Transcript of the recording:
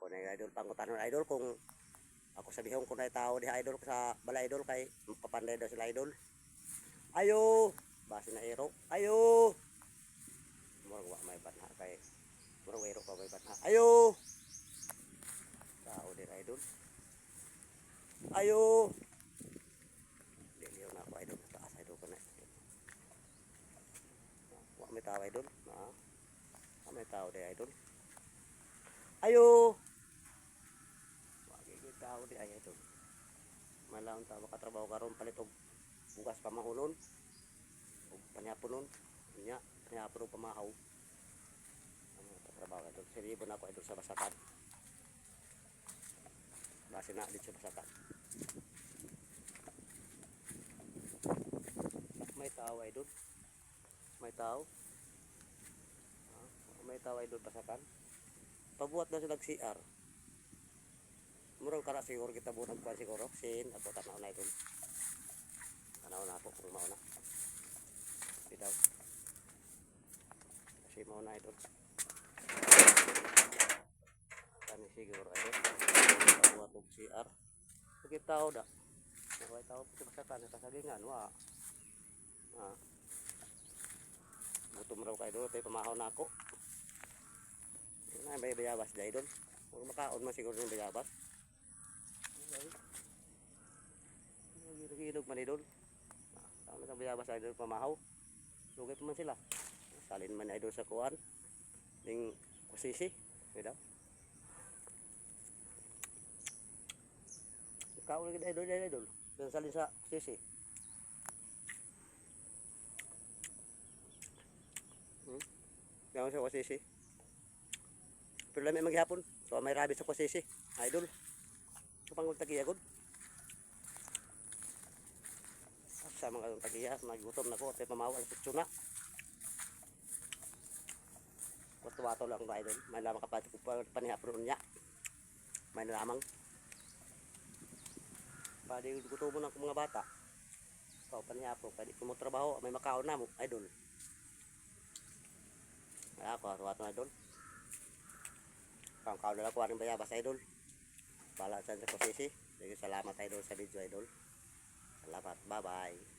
Ako na idol, pangutanon idol kung ako sabihon ko na tao di idol sa bala idol kay papanday daw sila idol. Ayo, base na ero. Ayo. Murag wa may banha kay murag ero pa may banha. Ayo. Tao di idol. Ayo. Dili na ako idol taas idol ko na. Wa may tao idol. Wa may tao di idol. Ayo. Tao di ay ito. Malaon ta makatrabaho karon palit og bugas pamahunon. Og panyaponon. Nya, panyapon og pamahaw. Ano trabaho ito? Siribon ako ito sa basakan. Base na dito sa basakan. May tao ay doon. May tao. May tao ay doon basakan. Pabuhat na sila CR. Murang kara siguro kita bunag pa siguro sin ako tanaw na ito. Tanaw na ako kung mauna. Bitaw. Kasi mauna ito. Kani siguro ito. Buat og CR. Sige tao da. Naway tao sa basakan sa kasagingan wa. Gutom raw kay do tay pamahaw na ako. Na bayabas dai don. Kung makaon man siguro ng bayabas. Gilog man idol. Tao na bayabas idol pamahaw. Lugay pa man sila. Salin man idol sa kuan. Ning kusisi, daw. Ikaw lagi idol. Dan salin sa kusisi. Gawon sa kusisi. Pero lami maghapon. So may rabbit sa kusisi. Idol. Kapangul tagiya gud. Sa mga tagiya, nagutom na ko at pamahaw ang pitsuna. Wato-wato lang ba idol. May lamang kapatid ko panihapon niya. May lamang. Pwede gutom mo ng mga bata. So panihapon, pwede ko mo trabaho, may makaon na mo idol. Ay ako, wato na idol. Kaon-kaon na lang ko ang bayabas idol. Bala sa kusisi. Sige, salamat idol sa video idol. Salamat. Bye-bye.